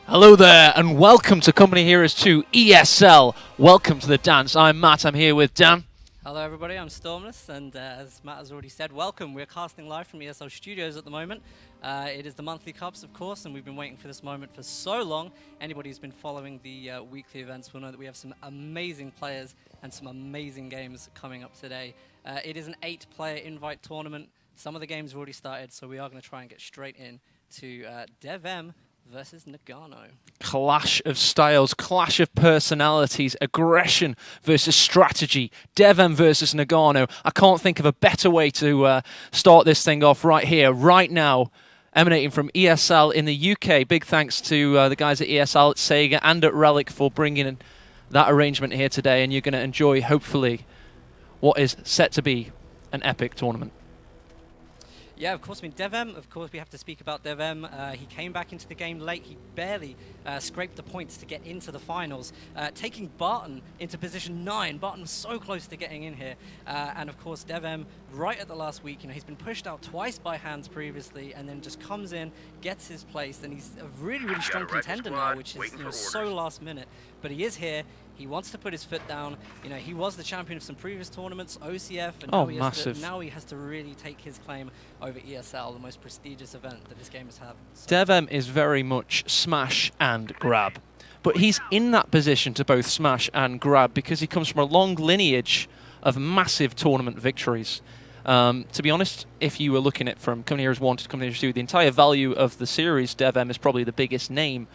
Hello there, and welcome to Company Heroes 2 ESL. Welcome to the dance. I'm Matt. I'm here with Dan. Hello everybody, I'm Stormless, and as Matt has already said, welcome. We're casting live from ESL Studios at the moment. It is the monthly cups, of course, and we've been waiting for this moment for so long. Anybody who's been following the weekly events will know that we have some amazing players and some amazing games coming up today. It is an 8-player invite tournament. Some of the games have already started, so we are going to try and get straight in to DevM versus Noggano. Clash of styles, clash of personalities, aggression versus strategy, DevM versus Noggano. I can't think of a better way to start this thing off right here, right now. Emanating from ESL in the UK. Big thanks to the guys at ESL, at Sega, and at Relic for bringing in that arrangement here today. And you're going to enjoy, hopefully, what is set to be an epic tournament. Yeah, of course. I mean, DevM, of course, we have to speak about DevM. He came back into the game late. He barely scraped the points to get into the finals, taking Barton into position 9. Barton was so close to getting in here. And, of course, DevM, right at the last week, he's been pushed out twice by Hands previously and then just comes in, gets his place, and he's a really, really strong contender now, which is so last minute. But he is here. He wants to put his foot down. He was the champion of some previous tournaments, OCF, and now he has to really take his claim over ESL, the most prestigious event that this game has had. So DevM is very much smash and grab, but he's in that position to both smash and grab because he comes from a long lineage of massive tournament victories. To be honest, if you were looking at from Company Heroes 1 to Company Heroes 2, the entire value of the series, DevM is probably the biggest name.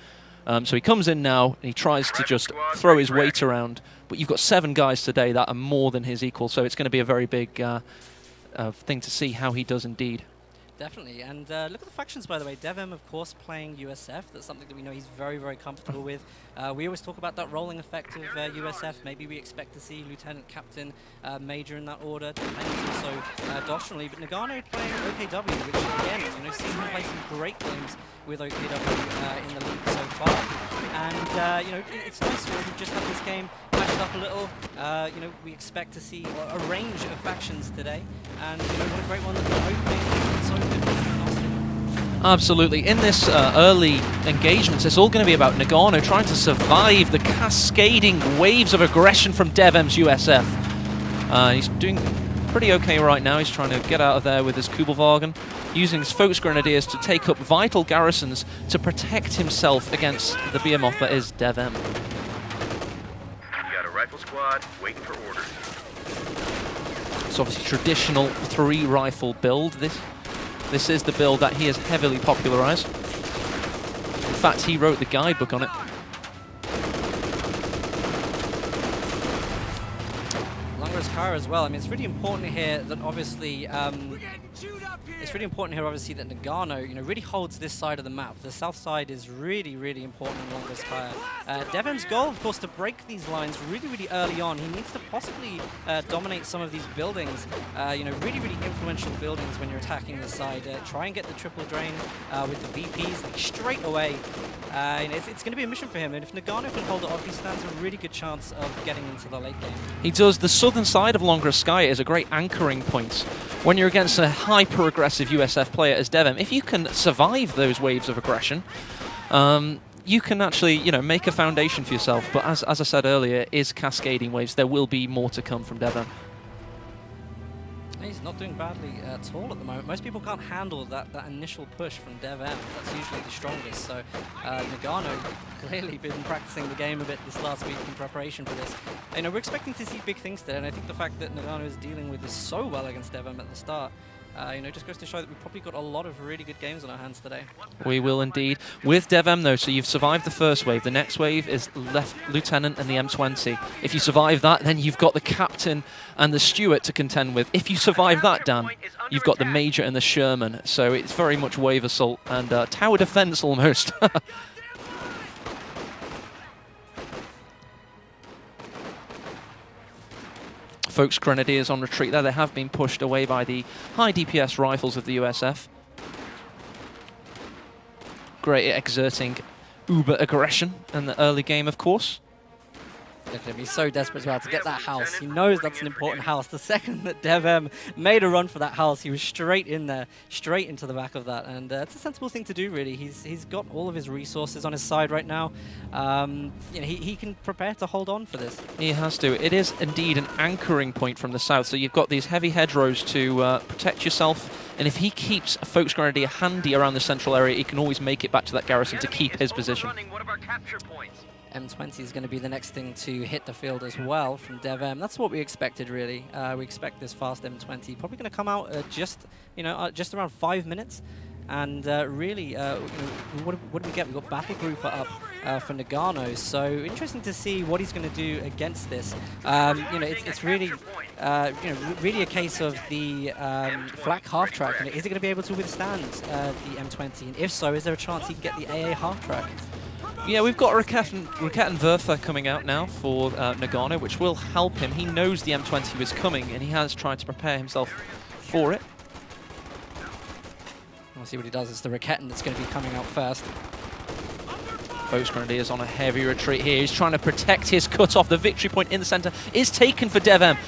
So he comes in now, and he tries to just throw his weight around. But you've got 7 guys today that are more than his equal, so it's going to be a very big thing to see how he does indeed. Definitely, and look at the factions, by the way. DevM, of course, playing USF. That's something that we know he's very, very comfortable with. We always talk about that rolling effect of USF. Maybe we expect to see Lieutenant, Captain, Major in that order. Depends also doctrinally. But Noggano playing OKW, which again, seen him play some great games with OKW in the league so far. And it's nice. We've just had this game matched up a little. We expect to see a range of factions today, and what a great one that we're opening. So good. Absolutely. In this early engagements, it's all going to be about Noggano trying to survive the cascading waves of aggression from DevM's USF. He's doing pretty okay right now. He's trying to get out of there with his Kubelwagen, using his Folks Grenadiers to take up vital garrisons to protect himself against the behemoth that is DevM. You got a rifle squad waiting for orders. It's obviously traditional 3-rifle build. This is the build that he has heavily popularized. In fact, he wrote the guidebook on it. Kyra as well. I mean, it's really important here that obviously that Noggano, really holds this side of the map. The south side is really, really important in Longest Kyra. DevM's goal, of course, to break these lines really, really early on. He needs to possibly dominate some of these buildings. Really, really influential buildings when you're attacking this side. Try and get the triple drain with the VPs straight away. It's going to be a mission for him, and if Noggano can hold it off, he stands a really good chance of getting into the late game. He does. The southern side of Longraskaya is a great anchoring point when you're against a hyper-aggressive USF player as DevM. If you can survive those waves of aggression, you can actually, make a foundation for yourself. But as I said earlier, is cascading waves. There will be more to come from DevM. He's not doing badly at all at the moment. Most people can't handle that initial push from DevM. That's usually the strongest. So Noggano clearly been practicing the game a bit this last week in preparation for this. We're expecting to see big things today, and I think the fact that Noggano is dealing with this so well against DevM at the start, just goes to show that we've probably got a lot of really good games on our hands today. We will indeed. With DevM, though, so you've survived the first wave. The next wave is Lieutenant and the M20. If you survive that, then you've got the Captain and the Steward to contend with. If you survive that, Dan, you've got the Major and the Sherman. So it's very much wave assault and tower defense almost. Folks Grenadiers on retreat there. They have been pushed away by the high DPS rifles of the USF. Great at exerting uber aggression in the early game, of course. Look at him, he's so desperate as well to get that house. He knows that's an important house. The second that DevM made a run for that house, he was straight in there, straight into the back of that. And it's a sensible thing to do, really. He's got all of his resources on his side right now. You know, he can prepare to hold on for this. He has to. It is indeed an anchoring point from the south. So you've got these heavy hedgerows to protect yourself. And if he keeps a Folks Grenadier handy around the central area, he can always make it back to that garrison to keep his position. M20 is going to be the next thing to hit the field as well from DevM. That's what we expected, really. We expect this fast M20 probably going to come out just around 5 minutes. And really, you know, what did we get? We got Battle Grouper up for Noggano. So interesting to see what he's going to do against this. You know, it's really, you know, really a case of the flak half track. You know, is it going to be able to withstand the M20? And if so, is there a chance he can get the AA half track? Yeah, we've got Raket and Vertha coming out now for Noggano, which will help him. He knows the M20 was coming, and he has tried to prepare himself for it. We'll see what he does. It's the Raketten that's going to be coming out first. Folks Grenadiers on a heavy retreat here. He's trying to protect his cut-off. The victory point in the center is taken for DevM.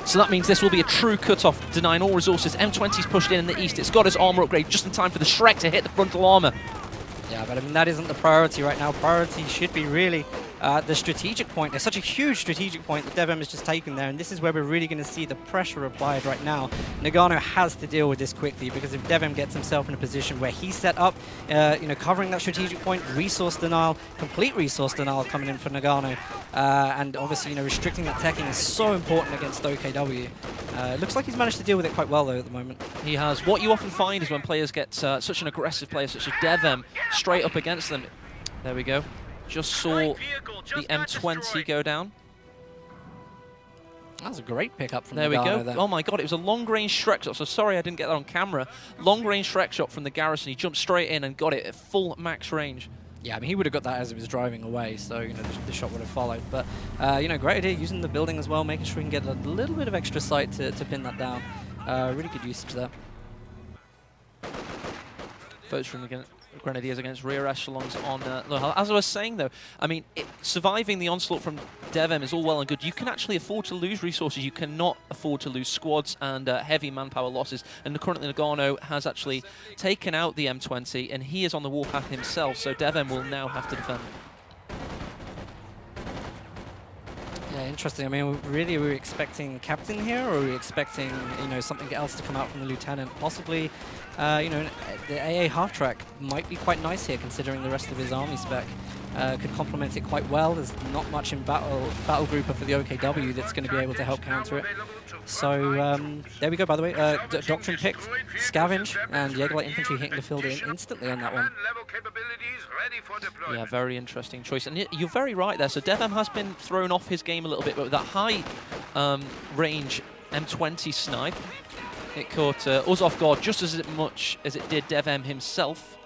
So that means this will be a true cut-off, denying all resources. M20's pushed in the east. It's got his armor upgrade just in time for the Shrek to hit the frontal armor. Yeah, but I mean, that isn't the priority right now. Priority should be really the strategic point. There's such a huge strategic point that DevM has just taken there, and this is where we're really going to see the pressure applied right now. Noggano has to deal with this quickly, because if DevM gets himself in a position where he's set up, you know, covering that strategic point, resource denial, complete resource denial coming in for Noggano, and obviously, you know, restricting that teching is so important against OKW. It looks like he's managed to deal with it quite well, though, at the moment. He has. What you often find is when players get such an aggressive player such as DevM straight up against them. There we go. Just saw the M20 go down. That was a great pickup from There we Noggano go. there. Oh my god, it was a long-range Shrek shot. So sorry I didn't get that on camera. Long-range Shrek shot from the garrison. He jumped straight in and got it at full max range. Yeah, I mean, he would have got that as he was driving away, so, you know, the shot would have followed. But, you know, great idea using the building as well, making sure we can get a little bit of extra sight to pin that down. Really good usage there. Votes from the Grenadiers against rear echelons on low health. As I was saying, though, I mean, surviving the onslaught from DevM is all well and good. You can actually afford to lose resources. You cannot afford to lose squads and heavy manpower losses. And currently, Noggano has actually taken out the M20, and he is on the warpath himself, so DevM will now have to defend. Yeah, interesting. I mean, really, were we expecting Captain here, or were we expecting, you know, something else to come out from the Lieutenant? Possibly, you know, the AA half-track might be quite nice here, considering the rest of his army spec. Could complement it quite well. There's not much in battle grouper for the OKW that's going to be able to help counter it. So there we go, by the way. Doctrine picked, Scavenge, and Jägerlight Infantry hitting the field instantly on that one. Yeah, very interesting choice. And you're very right there. So DevM has been thrown off his game a little bit, but with that high range M20 snipe, it caught us off guard just as much as it did DevM himself.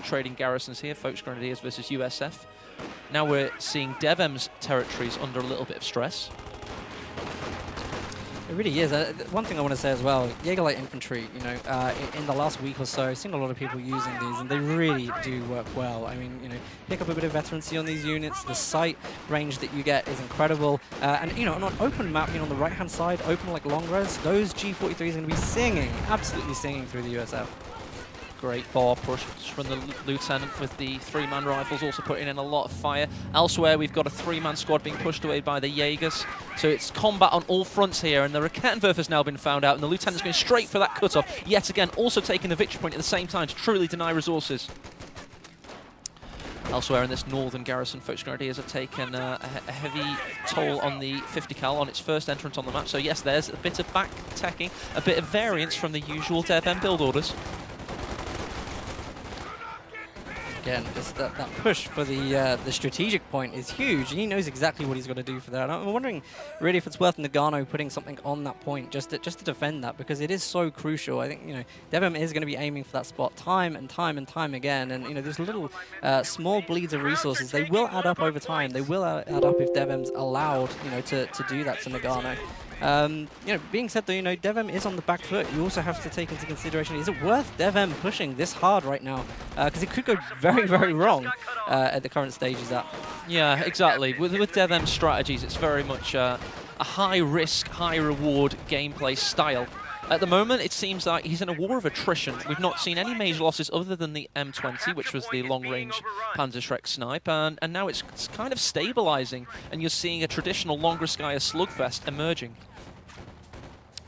Trading garrisons here, Folks Grenadiers versus USF. Now we're seeing DevM's territories under a little bit of stress. It really is. One thing I want to say as well, Jägerlight Infantry, you know, in the last week or so, I've seen a lot of people using these, and they really do work well. I mean, you know, pick up a bit of veterancy on these units. The sight range that you get is incredible. And, you know, on an open map, you know, on the right-hand side, open like long res, those G43s are going to be singing, absolutely singing through the USF. Great bar push from the Lieutenant with the 3-man rifles, also putting in a lot of fire. Elsewhere, we've got a 3-man squad being pushed away by the Jaegers. So it's combat on all fronts here, and the Rakettenwerfer has now been found out, and the Lieutenant's going straight for that cutoff. Yet again, also taking the victory point at the same time to truly deny resources. Elsewhere in this northern garrison, Folks Grenadiers have taken a heavy toll on the 50 cal on its first entrance on the map. So yes, there's a bit of back-teching, a bit of variance from the usual DevM build orders. Again, that push for the strategic point is huge, and he knows exactly what he's got to do for that. And I'm wondering, really, if it's worth Noggano putting something on that point just to defend that, because it is so crucial. I think, you know, DevM is going to be aiming for that spot time and time and time again, and, you know, these little small bleeds of resources, they will add up over time. They will add up if DevM's allowed, you know, to do that to Noggano. Being said though, DevM is on the back foot. You also have to take into consideration, is it worth DevM pushing this hard right now? Because it could go very, very wrong at the current stage he's at. Yeah, exactly. With DevM's strategies, it's very much a high-risk, high-reward gameplay style. At the moment, it seems like he's in a war of attrition. We've not seen any major losses other than the M20, which was the long-range Panzerschreck snipe, and now it's kind of stabilizing, and you're seeing a traditional Longoskaya slugfest emerging.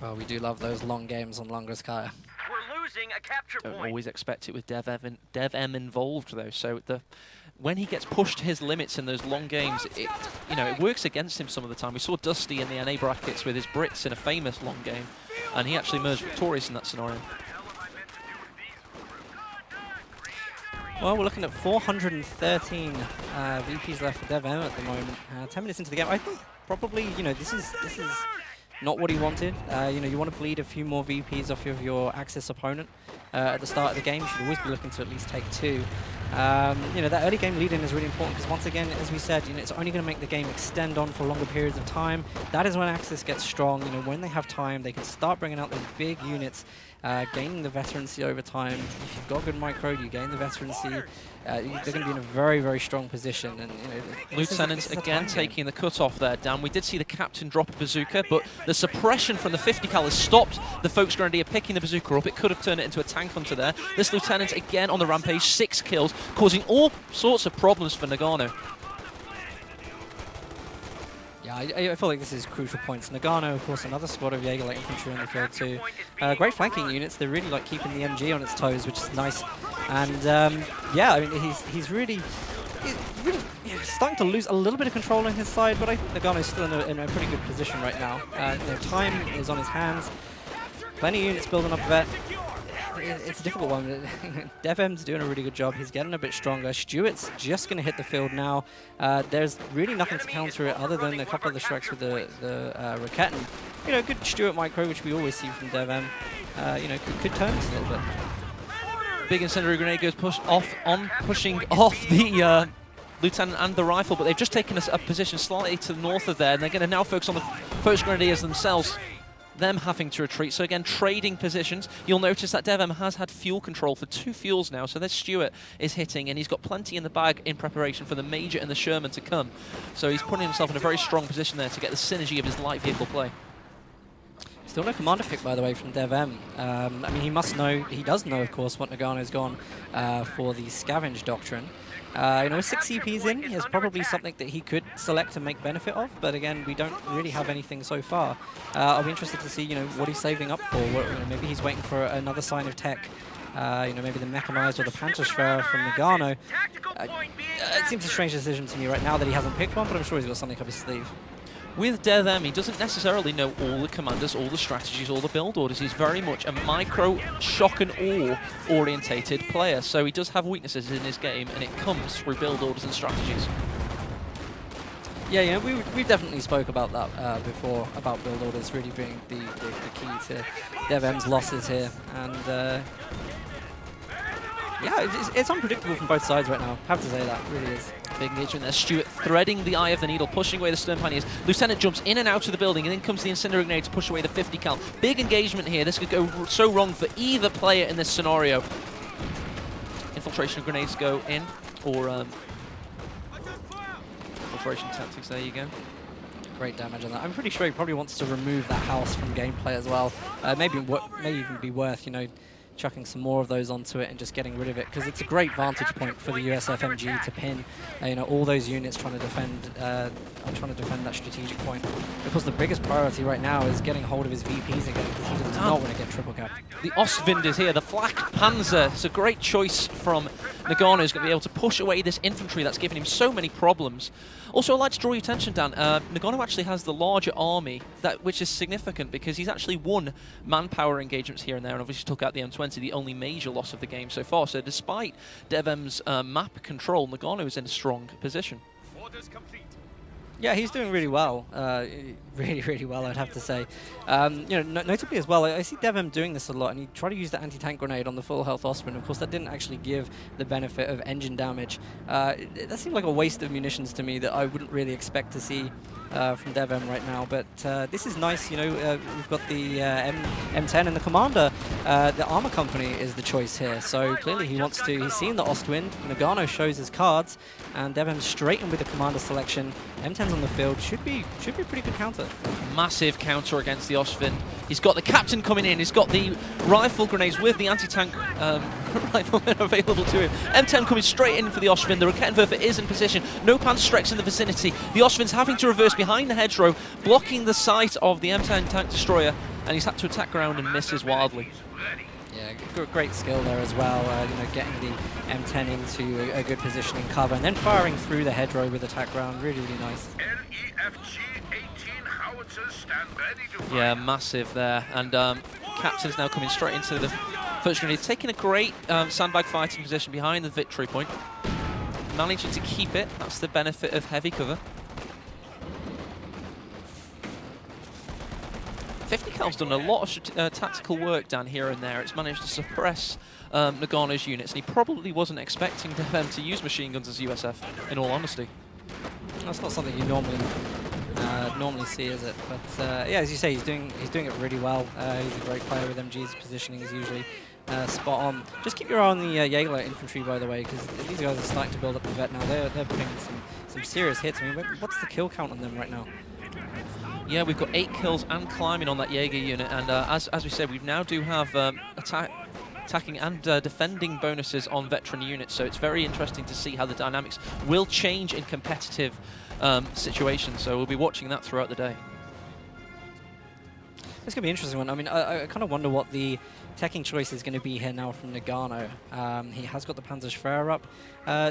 Well, we do love those long games on Longoskaya. We're losing a capture Don't point. always expect it with DevM involved, though, so when he gets pushed to his limits in those long games, it works against him some of the time. We saw Dusty in the NA brackets with his Brits in a famous long game, and he actually emerged victorious in that scenario. Well, we're looking at 413 VPs left for DevM at the moment. 10 minutes into the game, I think probably this is not what he wanted. You want to bleed a few more VPs off of your Axis opponent at the start of the game. You should always be looking to at least take 2. That early game lead-in is really important because once again, as we said, it's only going to make the game extend on for longer periods of time. That is when Axis gets strong. When they have time, they can start bringing out those big units, gaining the veterancy over time. If you've got good micro, you gain the veterancy. They're going to be in a very, very strong position. And Lieutenant again taking the cut-off there, Dan. We did see the captain drop a bazooka, but the suppression from the 50 cal has stopped the Folks Grenadier picking the bazooka up. It could have turned it into a tank hunter there. This Lieutenant again on the rampage, 6 kills, causing all sorts of problems for Noggano. Yeah, I feel like this is crucial points. Noggano, of course, another squad of Jaeger light infantry on the field too. Great flanking units. They're really keeping the MG on its toes, which is nice. And yeah, I mean, he's really starting to lose a little bit of control on his side, but I think Noggano's still in a pretty good position right now. Time is on his hands. Plenty of units building up vet. It's a difficult one. DevM's doing a really good job. He's getting a bit stronger. Stuart's just going to hit the field now. There's really nothing to counter it other than a couple of the Shreks with the Raketten. Good Stuart micro, which we always see from DevM. Could turn this a little bit. Big incendiary grenade goes pushing off the Lieutenant and the rifle, but they've just taken a position slightly to the north of there, and they're going to now focus on the Folks Grenadiers themselves. Them having to retreat. So again, trading positions. You'll notice that DevM has had fuel control for 2 fuels now, so this Stuart is hitting, and he's got plenty in the bag in preparation for the Major and the Sherman to come. So he's putting himself in a very strong position there to get the synergy of his light vehicle play. Still no commander pick, by the way, from DevM. I mean, he does know, of course, what Noggano's gone for the Scavenge Doctrine. With 6 CPs in, there's probably something that he could select and make benefit of, but again, we don't really have anything so far. I'll be interested to see, what he's saving up for. Maybe he's waiting for another sign of tech. Maybe the mechanized or the Panzerschwer from Noggano. It seems a strange decision to me right now that he hasn't picked one, but I'm sure he's got something up his sleeve. With DevM, he doesn't necessarily know all the commanders, all the strategies, all the build orders. He's very much a micro, shock and awe orientated player. So he does have weaknesses in his game, and it comes through build orders and strategies. Yeah, we've definitely spoke about that before, about build orders really being the key to DevM's losses here. And yeah, it's unpredictable from both sides right now. I have to say that, it really is. Big engagement there. Stuart threading the eye of the needle, pushing away the stern pioneers. Lieutenant jumps in and out of the building, and then comes the incendiary grenade to push away the 50 cal. Big engagement here. This could go so wrong for either player in this scenario. Infiltration grenades go in, or infiltration tactics. There you go. Great damage on that. I'm pretty sure he probably wants to remove that house from gameplay as well. Maybe even be worth, chucking some more of those onto it and just getting rid of it, because it's a great vantage point for the USFMG to pin all those units trying to defend that strategic point. Of course, the biggest priority right now is getting hold of his VPs again, because he does not want to get triple cap. The Ostwind is here, the Flak Panzer. It's a great choice from Noggano. He's going to be able to push away this infantry that's given him so many problems. Also, I'd like to draw your attention, Dan. Noggano actually has the larger army, which is significant because he's actually won manpower engagements here and there, and obviously took out the M20, the only major loss of the game so far. So despite DevM's map control, Noggano is in a strong position. Orders complete. Yeah, he's doing really well. Really, really well, I'd have to say. Notably as well, I see DevM doing this a lot, and he tried to use the anti-tank grenade on the full health Ostwind. Of course, that didn't actually give the benefit of engine damage. That seemed like a waste of munitions to me that I wouldn't really expect to see from DevM right now, but this is nice. We've got the M10 and the Commander. The Armor Company is the choice here, so clearly he's seen the Ostwind. Noggano shows his cards, and DevM straight in with the Commander selection. M10's on the field, should be a pretty good counter. Massive counter against the Ostwind. He's got the Captain coming in, he's got the rifle grenades with the anti-tank riflemen available to him. M10 coming straight in for the Ostwind. The Raketwerfer is in position, no Panzerstrex in the vicinity. The Ostwind's having to reverse behind the hedgerow, blocking the sight of the M10 tank destroyer, and he's had to attack ground and misses wildly. Yeah, great skill there as well, getting the M10 into a good position in cover, and then firing through the hedgerow with attack ground, really nice. Yeah, massive there, and Captain's now coming straight into the first grenade. He's taking a great sandbag fighting position behind the victory point, managing to keep it. That's the benefit of heavy cover. 50 Cal's done a lot of tactical work down here and there. It's managed to suppress Noggano's units, and he probably wasn't expecting them to use machine guns as USF, in all honesty. That's not something you normally see, is it? But yeah, as you say, he's doing it really well. He's a great player with MG. His positioning is usually spot on. Just keep your eye on the Jaeger infantry, by the way, because these guys are starting to build up the vet now. They're putting in some serious hits. I mean, what's the kill count on them right now? Yeah, we've got 8 kills and climbing on that Jaeger unit, and as we said, we now do have attacking and defending bonuses on veteran units, so it's very interesting to see how the dynamics will change in competitive situations, so we'll be watching that throughout the day. It's going to be an interesting one. I mean, I kind of wonder what the teching choice is going to be here now from Noggano. He has got the Panzerschwerer up.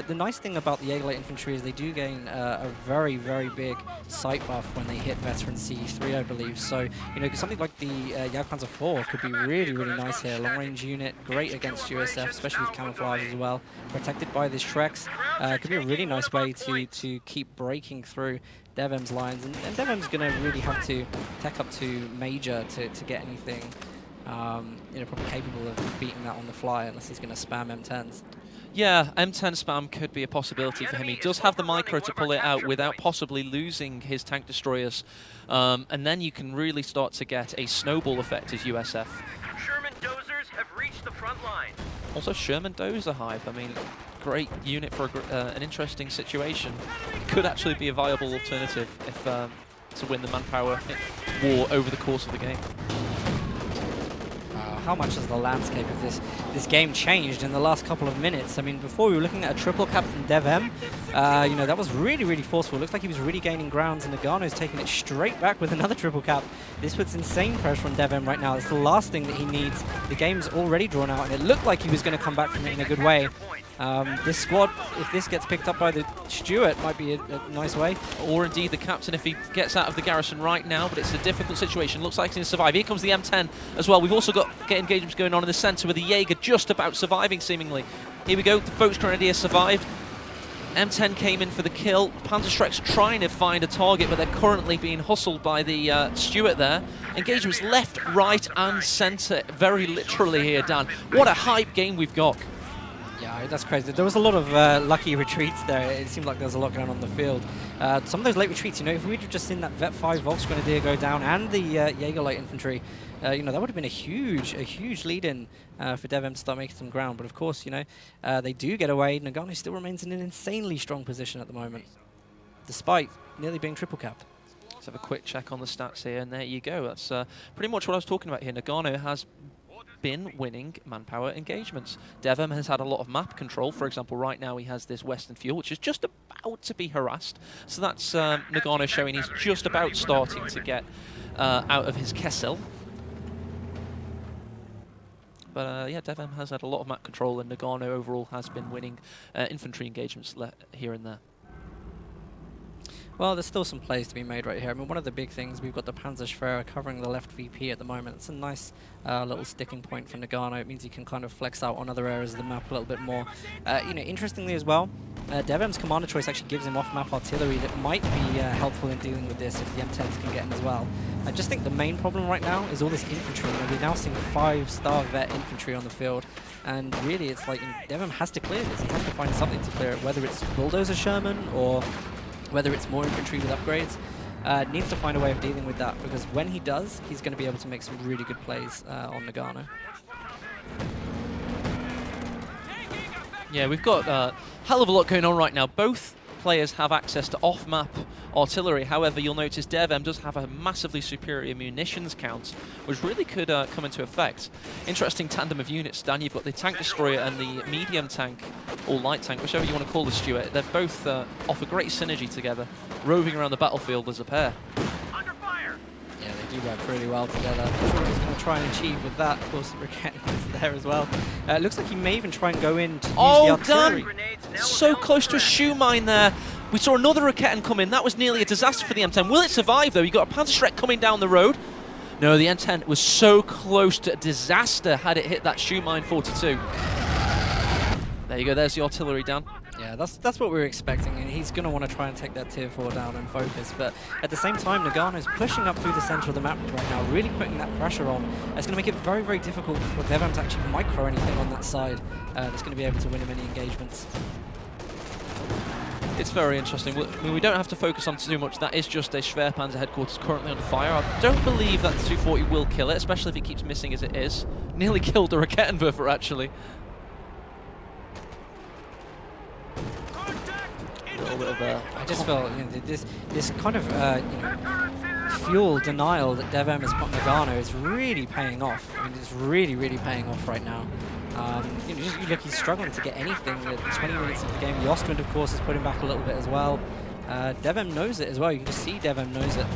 The nice thing about the Jaeger infantry is they do gain a very big sight buff when they hit veteran C3, I believe. So, something like the Jagdpanzer 4 could be really nice here. Long range unit, great against USF, especially with camouflage as well. Protected by this Trex. Could be a really nice way to keep breaking through DevM's lines, and DevM's going to really have to tech up to Major to get anything probably capable of beating that on the fly, unless he's going to spam M10s. Yeah, M10 spam could be a possibility for him. He does have the micro to pull it out without possibly losing his tank destroyers, and then you can really start to get a snowball effect as USF. Sherman dozers have reached the front line. Also, Sherman dozer hype. I mean, great unit for an interesting situation. Could actually be a viable alternative if to win the manpower war over the course of the game. How much has the landscape of this game changed in the last couple of minutes? I mean, before we were looking at a triple cap from DevM, that was really forceful. Looks like he was really gaining grounds, and Noggano's taking it straight back with another triple cap. This puts insane pressure on DevM right now. It's the last thing that he needs. The game's already drawn out, and it looked like he was going to come back from it in a good way. This squad, if this gets picked up by the Stuart, might be a nice way. Or indeed the Captain if he gets out of the garrison right now, but it's a difficult situation. Looks like he's going to survive. Here comes the M10 as well. We've also got engagements going on in the centre with the Jaeger just about surviving, seemingly. Here we go, the Folks Grenadier survived. M10 came in for the kill. Panzerstrex trying to find a target, but they're currently being hustled by the Stuart there. Engagements left, right and centre, very literally here, Dan. What a hype game we've got. Yeah, that's crazy. There was a lot of lucky retreats there. It seemed like there was a lot going on the field. Some of those late retreats, if we'd have just seen that Vet 5 Volks Grenadier go down and the Jaeger light infantry, that would have been a huge lead-in for DevM to start making some ground. But of course, they do get away. Noggano still remains in an insanely strong position at the moment, despite nearly being triple capped. Let's have a quick check on the stats here, and there you go. That's pretty much what I was talking about here. Noggano has been winning manpower engagements. DevM has had a lot of map control. For example, right now he has this Western Fuel, which is just about to be harassed. So that's Noggano showing he's just about starting to get out of his Kessel. But yeah, DevM has had a lot of map control, and Noggano overall has been winning infantry engagements here and there. Well, there's still some plays to be made right here. I mean, one of the big things, we've got the Panzerschwerer covering the left VP at the moment. It's a nice little sticking point for Noggano. It means he can kind of flex out on other areas of the map a little bit more. Interestingly as well, DevM's commander choice actually gives him off-map artillery that might be helpful in dealing with this if the M10s can get in as well. I just think the main problem right now is all this infantry. We're now seeing 5-star vet infantry on the field, and really it's like DevM has to clear this. He has to find something to clear it, whether it's bulldozer Sherman or whether it's more infantry with upgrades. needs to find a way of dealing with that, because when he does, he's going to be able to make some really good plays on Noggano. Yeah, we've got a hell of a lot going on right now. Both players have access to off-map artillery. However, you'll notice DevM does have a massively superior munitions count, which really could come into effect. Interesting tandem of units, Dan. You've got the tank destroyer and the medium tank, or light tank, whichever you want to call the Stuart. They're both offer great synergy together, roving around the battlefield as a pair. Under fire. Yeah, they do work really well together. I'm sure what he's going to try and achieve with that. Of course, Riquet is there as well. It looks like he may even try and go in to use the artillery. Grenades So close to a shoe mine there. We saw another Raketten come in. That was nearly a disaster for the M10. Will it survive, though? You got a Panzerschreck coming down the road. No, the M10 was so close to a disaster had it hit that shoe mine 42. There you go. There's the artillery, Dan. Yeah, that's what we were expecting, and he's going to want to try and take that tier 4 down and focus. But at the same time, Noggano's pushing up through the center of the map right now, really putting that pressure on. It's going to make it very, very difficult for DevM to actually micro anything on that side that's going to be able to win him any engagements. It's very interesting. We don't have to focus on too much. That is just a Schwerpanzer headquarters currently under fire. I don't believe that the 240 will kill it, especially if it keeps missing as it is. Nearly killed the Rakettenwerfer, actually. A little bit of I just felt this kind of fuel denial that DevM has put on Noggano is really paying off. I mean, it's really, really paying off right now. You look, he's struggling to get anything. 20 minutes into the game, the Ostwind, of course, is putting back a little bit as well. DevM knows it as well. You can just see DevM knows it.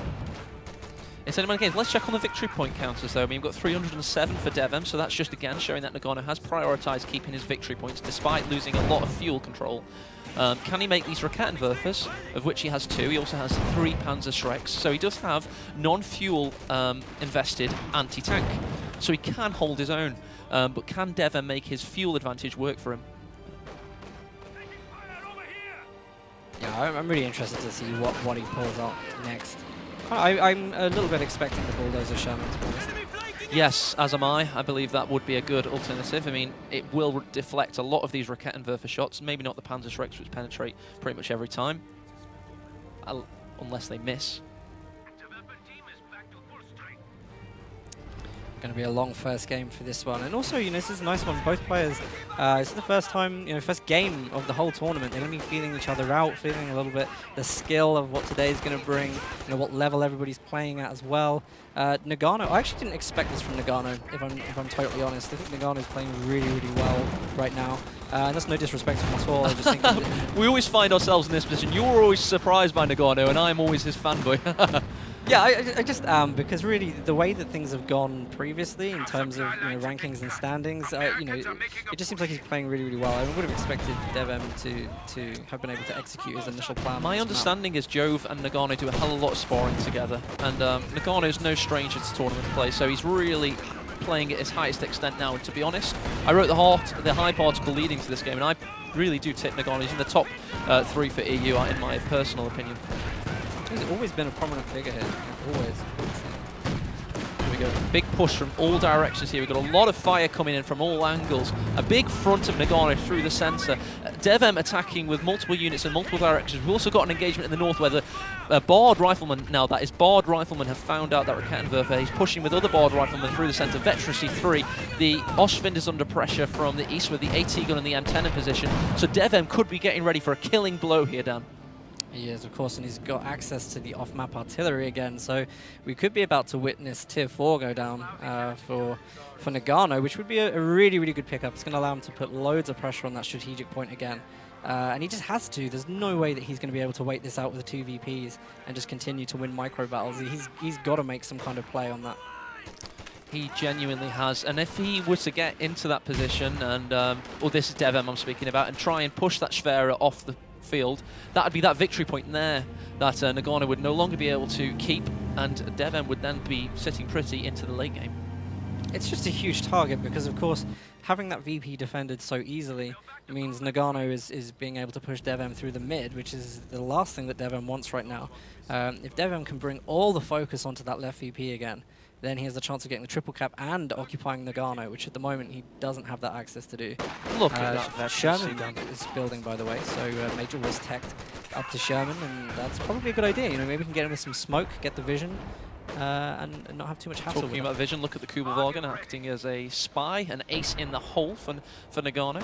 It's anyone games. Let's check on the victory point counters, though. I mean, we've got 307 for DevM, so that's just again showing that Noggano has prioritized keeping his victory points despite losing a lot of fuel control. Can he make these Rakettenwerfers, of which he has 2? He also has 3 Panzerschrecks, so he does have non-fuel invested anti-tank. So he can hold his own, but can DevM make his fuel advantage work for him? Yeah, I'm really interested to see what he pulls out next. I'm a little bit expecting the Bulldozer Sherman, to be honest. Yes, as am I. I believe that would be a good alternative. I mean, it will deflect a lot of these Rakettenwerfer shots. Maybe not the Panzerschrecks, which penetrate pretty much every time. Unless they miss. Going to be a long first game for this one, and also, this is a nice one. Both players, this is the first time, first game of the whole tournament. They're going to be feeling each other out, feeling a little bit the skill of what today's going to bring, what level everybody's playing at as well. Noggano, I actually didn't expect this from Noggano, if I'm totally honest. I think Noggano's playing really, really well right now. And that's no disrespect to him at all. I just think that we always find ourselves in this position. You're always surprised by Noggano, and I'm always his fanboy. Yeah, I just am, because really the way that things have gone previously in terms of rankings and standings, it just seems like he's playing really, really well. I would have expected DevM to have been able to execute his initial plan. My understanding is Jove and Noggano do a hell of a lot of sparring together, and Noggano's no stranger to tournament play, so he's really playing at his highest extent now. And to be honest, I wrote the hype article leading to this game, and I really do tip Noggano. He's in the top 3 for EU, in my personal opinion. He's always been a prominent figure here, always. Here we go. Big push from all directions here. We've got a lot of fire coming in from all angles. A big front of Noggano through the centre. DevM attacking with multiple units in multiple directions. We've also got an engagement in the north where the Bard Riflemen, now that is Bard Riflemen, have found out that Rakettenwerfer. He's pushing with other Bard Riflemen through the centre. Veteracy 3. The Ostwind is under pressure from the east with the AT gun and the M10 in position. So DevM could be getting ready for a killing blow here, Dan. He is, of course, and he's got access to the off-map artillery again, so we could be about to witness tier 4 go down for Noggano, which would be a really, really good pickup. It's going to allow him to put loads of pressure on that strategic point again. And he just has to. There's no way that he's going to be able to wait this out with the 2 VPs and just continue to win micro battles. He's got to make some kind of play on that. He genuinely has, and if he were to get into that position, and well, this is DevM I'm speaking about, and try and push that Schwere off the field, that would be that victory point there that Noggano would no longer be able to keep, and DevM would then be sitting pretty into the late game. It's just a huge target because, of course, having that VP defended so easily means Noggano is being able to push DevM through the mid, which is the last thing that DevM wants right now. If DevM can bring all the focus onto that left VP again, then he has the chance of getting the triple cap and occupying Noggano, which at the moment he doesn't have that access to do. Look at that. Sherman is building, by the way, so Major was teched. up to Sherman, and that's probably a good idea. You know, maybe we can get him with some smoke, get the vision, and not have too much hassle. Talking about vision, look at the Kubelwagen acting as a spy, an ace in the hole for Noggano.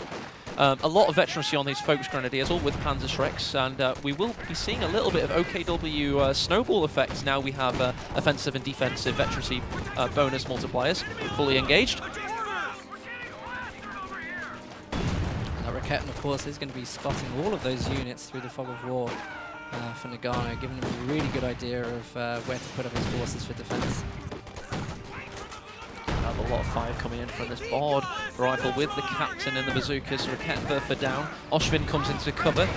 A lot of veterancy on these Focus Grenadiers, all with Panzerschrecks, and we will be seeing a little bit of OKW snowball effects. Now we have offensive and defensive veterancy bonus multipliers fully engaged. Raketin, of course, is going to be spotting all of those units through the fog of war for Noggano, giving him a really good idea of where to put up his forces for defense. A lot of fire coming in from this board rifle with the captain and the bazookas. Raketin down. Oshvin comes into cover,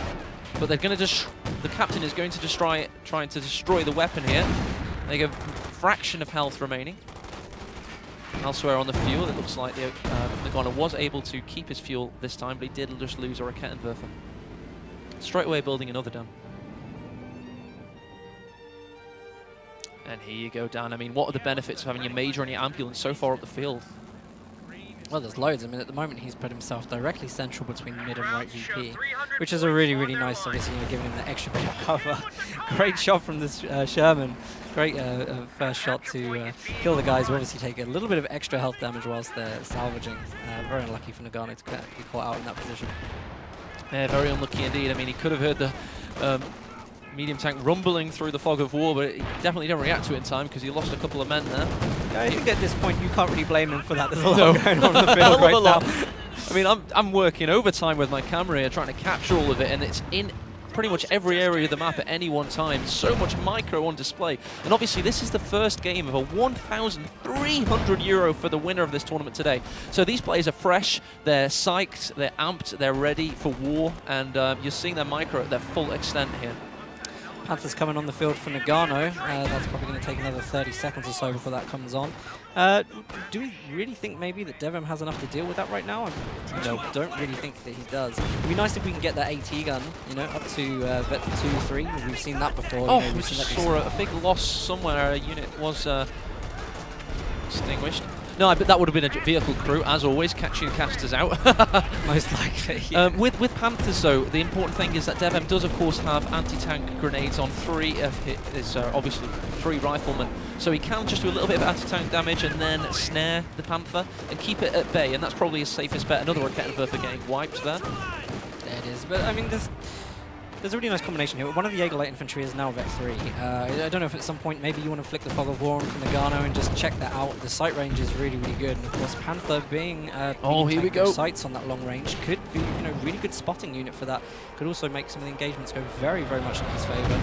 but they're going to the captain is going to trying to destroy the weapon here. They have a fraction of health remaining. Elsewhere on the fuel, it looks like Noggano was able to keep his fuel this time, but he did just lose a Raketenwerfer. Straight away building another dam. And here you go, Dan. I mean, what are the benefits of having your major and your ambulance so far up the field? Well, there's loads. I mean, at the moment, he's put himself directly central between mid and right VP, which is a really, really nice, obviously, you know, giving him the extra bit of cover. Great shot from this Sherman. Great first shot to kill the guys who obviously take a little bit of extra health damage whilst they're salvaging. Very unlucky for Noggano to be caught out in that position. Yeah, very unlucky indeed. I mean, he could have heard the medium tank rumbling through the fog of war, but he definitely didn't react to it in time because he lost a couple of men there. Yeah, I think at this point you can't really blame him for that. There's a lot going on in the field right now. I mean, I'm working overtime with my camera here trying to capture all of it, and it's in pretty much every area of the map at any one time. So much micro on display. And obviously this is the first game of a €1,300 for the winner of this tournament today. So these players are fresh, they're psyched, they're amped, they're ready for war, and you're seeing their micro at their full extent here. Panthers coming on the field for Noggano. That's probably going to take another 30 seconds or so before that comes on. Do we really think maybe that DevM has enough to deal with that right now? I don't really think that he does. It'd be nice if we can get that AT gun, you know, up to Vet 2-3. We've seen that before. Oh, you know, we saw a big loss somewhere. A unit was extinguished. No, but that would have been a vehicle crew, as always, catching casters out. Most likely. Yeah. With Panthers, though, the important thing is that DevM does, of course, have anti-tank grenades on 3 of his, obviously, 3 riflemen. So he can just do a little bit of anti-tank damage and then snare the Panther and keep it at bay, and that's probably his safest bet. Another Raketenwerfer getting wiped there. There it is. But, I mean, there's a really nice combination here. One of the Jaeger Light Infantry is now Vet 3. I don't know if at some point maybe you want to flick the Fog of War on from Noggano and just check that out. The sight range is really, really good. And of course, Panther being here we go. Sights on that long range could be, you know, really good spotting unit for that. Could also make some of the engagements go very, very much in his favour.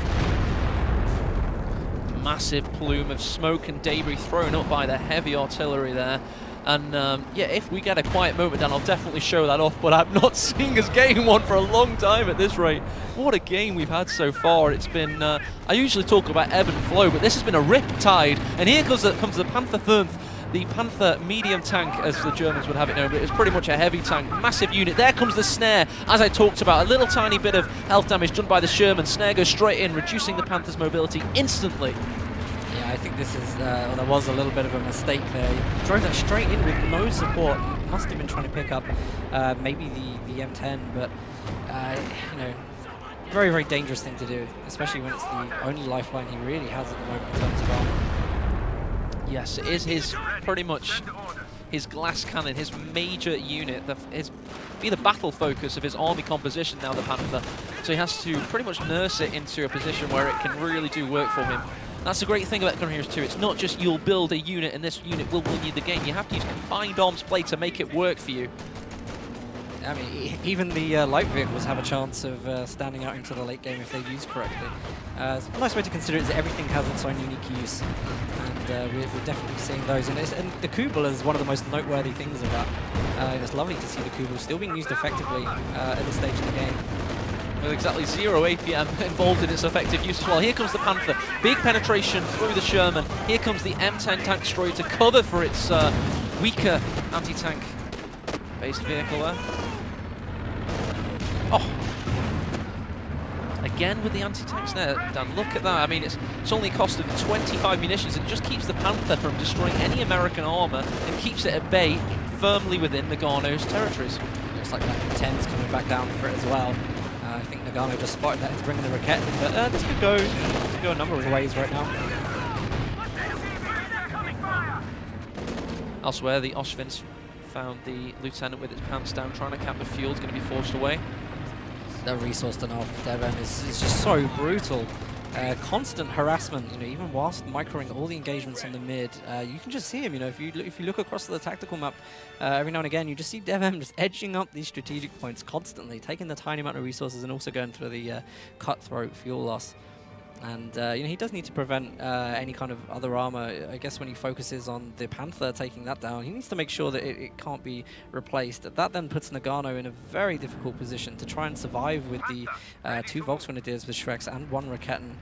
Massive plume of smoke and debris thrown up by the heavy artillery there. And yeah, if we get a quiet moment, then I'll definitely show that off, but I'm not seeing us getting one for a long time at this rate. What a game we've had so far. It's been, I usually talk about ebb and flow, but this has been a riptide. And here comes the Panther Thunth, the Panther medium tank, as the Germans would have it known, but it's pretty much a heavy tank, massive unit. There comes the snare, as I talked about, a little tiny bit of health damage done by the Sherman. Snare goes straight in, reducing the Panther's mobility instantly. I think this is, well, there was a little bit of a mistake there. He drove that straight in with no support. Must have been trying to pick up maybe the M10, but you know, very, very dangerous thing to do, especially when it's the only lifeline he really has at the moment in terms of armor. Yes, it is his, pretty much his glass cannon, his major unit, be the battle focus of his army composition now, the Panther. So he has to pretty much nurse it into a position where it can really do work for him. That's the great thing about Gun Heroes 2. It's not just you'll build a unit and this unit will win you the game. You have to use combined arms play to make it work for you. I mean, even the light vehicles have a chance of standing out into the late game if they're used correctly. A nice way to consider it is that everything has its own unique use, and we're definitely seeing those. And the Kubel is one of the most noteworthy things of that. It's lovely to see the Kubel still being used effectively at this stage of the game. With exactly 0 APM involved in its effective use as well. Here comes the Panther. Big penetration through the Sherman. Here comes the M10 tank destroyer to cover for its weaker anti-tank based vehicle there. Oh! Again with the anti-tanks there, Dan, look at that. I mean, it's only a cost of 25 munitions, and it just keeps the Panther from destroying any American armor and keeps it at bay firmly within Noggano's territories. Looks like that M10's coming back down for it as well. I think Noggano just spotted that to bring in the Raquette, but this could go a number of ways right now. Elsewhere, the Oshvins found the Lieutenant with his pants down, trying to cap the fuel. Is going to be forced away. The resource denial from DevM is just so brutal. Constant harassment, even whilst microing all the engagements on the mid. You can just see him, if you look across the tactical map, every now and again, you just see DevM just edging up these strategic points constantly, taking the tiny amount of resources and also going through the cutthroat fuel loss. And he does need to prevent any kind of other armor. I guess when he focuses on the Panther taking that down, he needs to make sure that it can't be replaced. That then puts Noggano in a very difficult position to try and survive with the 2 Volksgrenadiers with Shreks and 1 Raketten.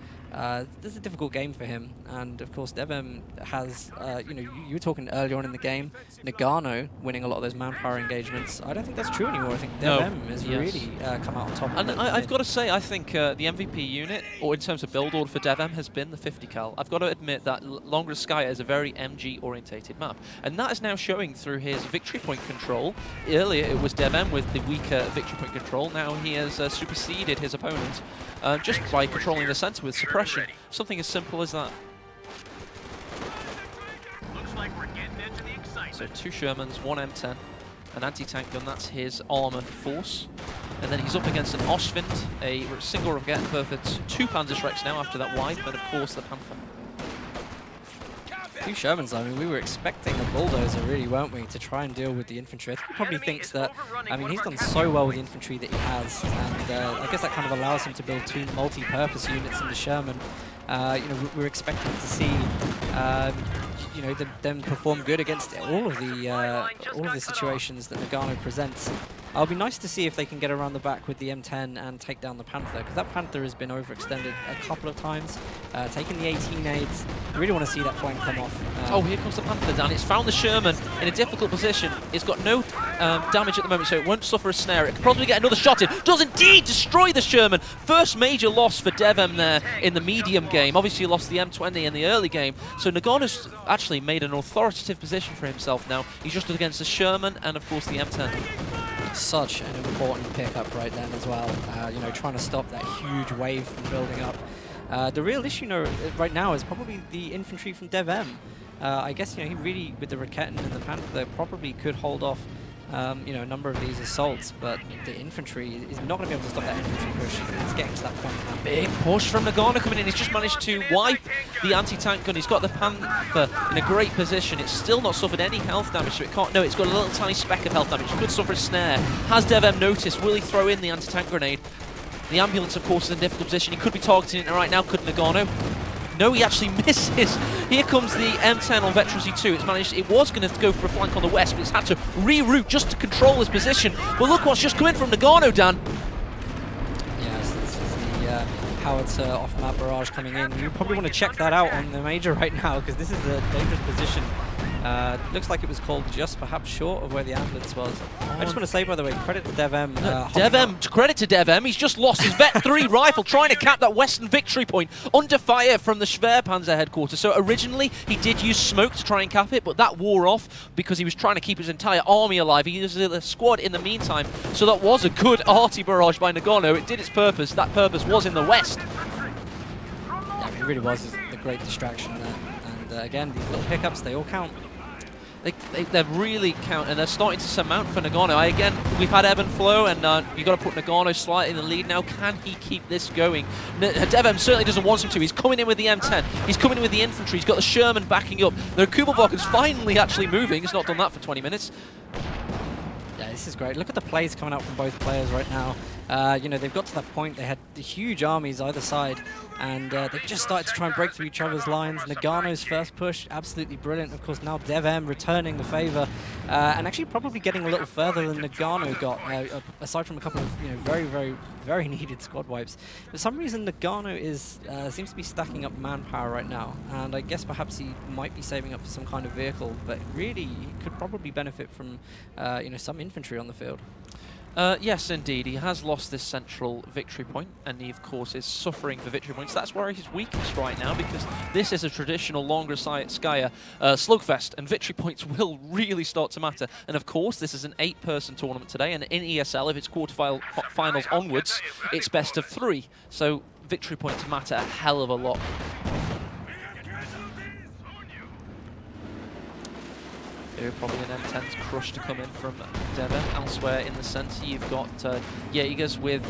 This is a difficult game for him, and of course DevM has, you were talking earlier on in the game, Noggano winning a lot of those manpower engagements. I don't think that's true anymore. I think DevM has really come out on top. And I've got to say, I think the MVP unit, or in terms of build order for DevM, has been the 50 cal. I've got to admit that Longreskaya is a very MG orientated map, and that is now showing through his victory point control. Earlier it was DevM with the weaker victory point control. Now he has superseded his opponent just by controlling the center with suppression. Something as simple as that. Looks like we're getting into the excitement. So 2 Shermans, 1 M10, an anti-tank gun, that's his armored force. And then he's up against an Oshvind, a single Raketten with 2 Panzerschrecks now after that wipe, and of course the Panther. 2 Shermans, we were expecting a bulldozer, really, weren't we, to try and deal with the infantry. I think he probably thinks that, he's done so well with the infantry that he has, and I guess that kind of allows him to build 2 multi-purpose units in the Sherman. We're expecting to see, them perform good against all of the situations that Noggano presents. It'll be nice to see if they can get around the back with the M10 and take down the Panther, because that Panther has been overextended a couple of times, taking the 18 aids. I really want to see that flank come off. Oh, here comes the Panther, Dan. It's found the Sherman in a difficult position. It's got no damage at the moment, so it won't suffer a snare. It could probably get another shot in. Does indeed destroy the Sherman. First major loss for DevM there in the medium game. Obviously, he lost the M20 in the early game, so Noggano's actually made an authoritative position for himself now. He's just against the Sherman and, of course, the M10. Such an important pickup right then as well, trying to stop that huge wave from building up. The real issue right now is probably the infantry from DevM. I guess, he really, with the Raketten and the Panther, probably could hold off a number of these assaults, but the infantry is not going to be able to stop that infantry push. It's getting to that point now. Big push from Noggano coming in. He's just managed to wipe the anti-tank gun. He's got the Panther in a great position. It's still not suffered any health damage, so it can't. No, it's got a little tiny speck of health damage. It could suffer a snare. Has DevM noticed? Will he throw in the anti-tank grenade? The ambulance, of course, is in a difficult position. He could be targeting it right now, could Noggano? No, he actually misses. Here comes the M10 on Veterancy 2. It's managed. It was going to go for a flank on the west, but it's had to reroute just to control his position. But look what's just come in from Noggano, Dan. Yes, this is the howitzer off-map barrage coming in. You probably want to check that out on the major right now, because this is a dangerous position. Looks like it was called just perhaps short of where the ambulance was. I just want to say, by the way, credit to DevM. Credit to DevM. He's just lost his Vet 3 rifle trying to cap that western victory point under fire from the Schwerpanzer headquarters. So originally he did use smoke to try and cap it, but that wore off because he was trying to keep his entire army alive. He used a squad in the meantime. So that was a good arty barrage by Noggano. It did its purpose. That purpose was in the west. Yeah, it really was a great distraction there. And again, these little pickups, they all count. They really count, and they're starting to surmount for Noggano. Again, we've had ebb and flow, and you've got to put Noggano slightly in the lead now. Can he keep this going? DevM certainly doesn't want him to. He's coming in with the M10. He's coming in with the infantry. He's got the Sherman backing up. The Kubelbach is finally actually moving. He's not done that for 20 minutes. Yeah, this is great. Look at the plays coming out from both players right now. They've got to that point. They had the huge armies either side, and they've just started to try and break through each other's lines. Noggano's first push, absolutely brilliant. Of course, now DevM returning the favor, and actually probably getting a little further than Noggano got, aside from a couple of very, very, very needed squad wipes. For some reason, Noggano seems to be stacking up manpower right now, and I guess perhaps he might be saving up for some kind of vehicle, but really he could probably benefit from some infantry on the field. Yes, indeed. He has lost this central victory point, and he, of course, is suffering for victory points. That's where he's weakest right now, because this is a traditional longer Skyer slugfest, and victory points will really start to matter. And, of course, this is an 8-person tournament today, and in ESL, if it's quarterfinals onwards, it's best of 3. So victory points matter a hell of a lot. Here, probably an M10's crush to come in from DevM. Elsewhere in the centre, you've got Jaegers with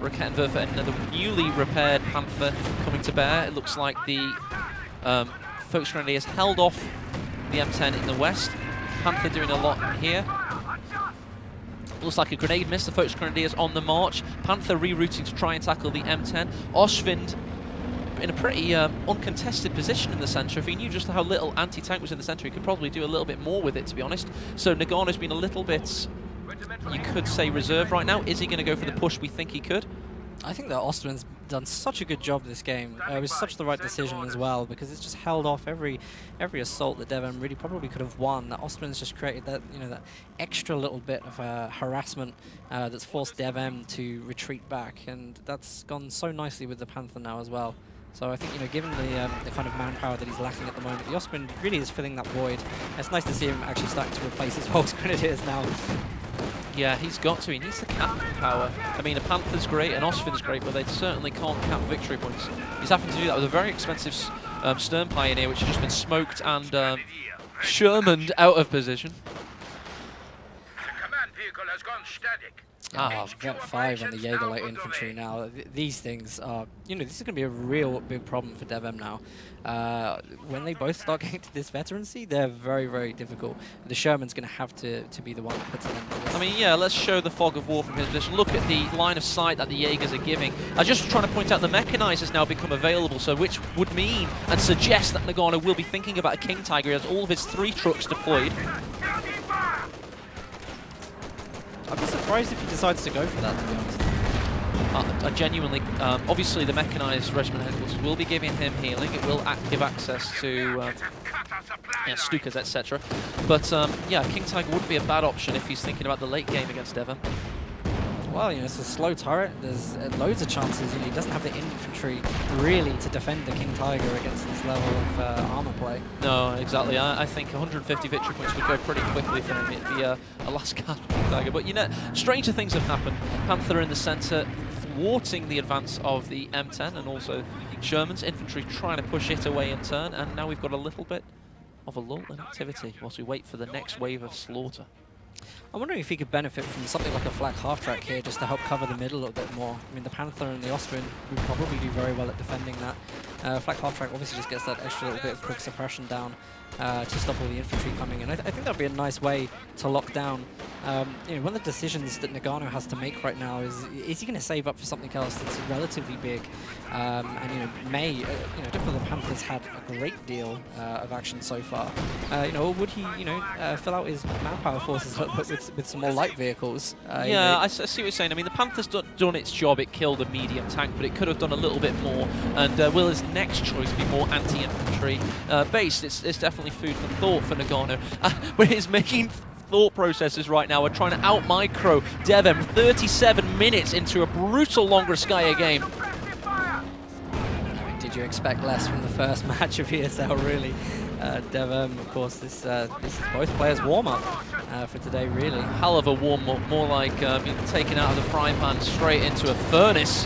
Raket and Verfa and the newly repaired Panther coming to bear. It looks like the Focus Grenadiers held off the M10 in the west. Panther doing a lot here. Looks like a grenade miss. The Focus Grenadiers on the march. Panther rerouting to try and tackle the M10. Oshvind in a pretty uncontested position in the centre. If he knew just how little anti-tank was in the centre, he could probably do a little bit more with it, to be honest. So Noggano's been a little bit, you could say, reserved right now. Is he going to go for the push we think he could? I think that Ostwind's done such a good job this game. It was such the right decision as well, because it's just held off every assault that DevM really probably could have won. That Ostwind's just created that, you know, that extra little bit of harassment that's forced DevM to retreat back, and that's gone so nicely with the Panther now as well. So I think, you know, given the kind of manpower that he's lacking at the moment, the Ostwind really is filling that void. It's nice to see him actually starting to replace his Focus Grenadiers now. Yeah, he's got to. He needs the cap power. I mean, a Panther's great, an Ostwind's great, but they certainly can't cap victory points. He's having to do that with a very expensive Stern Pioneer, which has just been smoked and Shermaned out of position. The command vehicle has gone static. Vet 5 and the Jaeger light infantry now. These things are, you know, this is going to be a real big problem for DevM now. When they both start getting to this veterancy, they're very, very difficult. The Sherman's going to have to be the one that puts an end to this. I mean, yeah, let's show the fog of war from his position. Look at the line of sight that the Jaegers are giving. I was just trying to point out the Mechanizers now become available, so which would mean and suggest that Noggano will be thinking about a King Tiger. He has all of his 3 trucks deployed. I'd be surprised if he decides to go for that, to be honest. I genuinely, obviously the Mechanized Regiment Headquarters will be giving him healing. It will give access to Stukas, etc. But yeah, King Tiger wouldn't be a bad option if he's thinking about the late game against DevM. Well, you know, it's a slow turret. There's loads of chances. You know, he doesn't have the infantry really to defend the King Tiger against this level of armor play. No, exactly. I think 150 victory points would go pretty quickly for him. It'd be a last gasp King Tiger. But, you know, stranger things have happened. Panther in the centre, thwarting the advance of the M10, and also Sherman's infantry trying to push it away in turn. And now we've got a little bit of a lull in activity whilst we wait for the next wave of slaughter. I'm wondering if he could benefit from something like a flak half-track here just to help cover the middle a little bit more. I mean, the Panther and the Ostwind would probably do very well at defending that. Flak half-track obviously just gets that extra little bit of quick suppression down to stop all the infantry coming in. I think that would be a nice way to lock down. You know, one of the decisions that Noggano has to make right now is he going to save up for something else that's relatively big? And, you know, you know, definitely the Panthers had a great deal of action so far. You know, or would he, you know, fill out his manpower forces with some more light vehicles? Yeah, I see what you're saying. I mean, the Panther's done its job. It killed a medium tank, but it could have done a little bit more. And will his next choice be more anti-infantry based? It's definitely food for thought for Noggano. But he's making thought processes right now. We're trying to out-micro DevM 37 minutes into a brutal Longreskaya game. I mean, did you expect less from the first match of ESL, really? DevM, of course, this is both players' warm-up for today, really. Hell of a warm-up, more like being taken out of the frying pan straight into a furnace.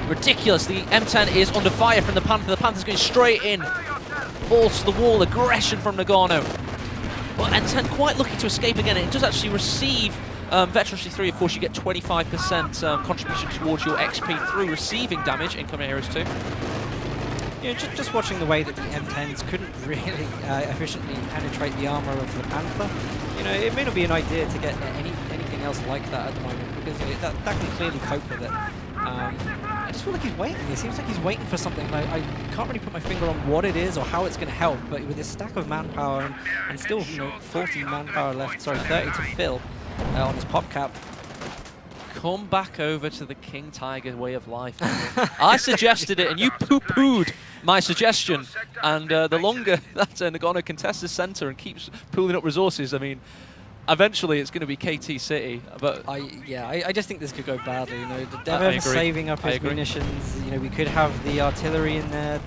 Ridiculous. The M10 is under fire from the Panther. The Panther's going straight in. Balls to the wall, aggression from Noggano. But M10 quite lucky to escape again. It does actually receive Veterancy 3. Of course, you get 25% contribution towards your XP through receiving damage. Incoming Heroes 2. You know, just watching the way that the M10s couldn't really efficiently penetrate the armor of the Panther, you know, it may not be an idea to get anything else like that at the moment, because you know, that can clearly cope with it. I just feel like he's waiting. It seems like he's waiting for something. I can't really put my finger on what it is or how it's going to help, but with this stack of manpower and still, you know, 40 manpower left, sorry, 30 to fill on his pop cap. Come back over to the King Tiger way of life. I suggested it, and you poo-pooed my suggestion. And the longer that Noggano contests the centre and keeps pooling up resources, I mean, eventually it's going to be KT City. But I just think this could go badly. You know, the I DevM agree. saving up his munitions. You know, we could have the artillery in there.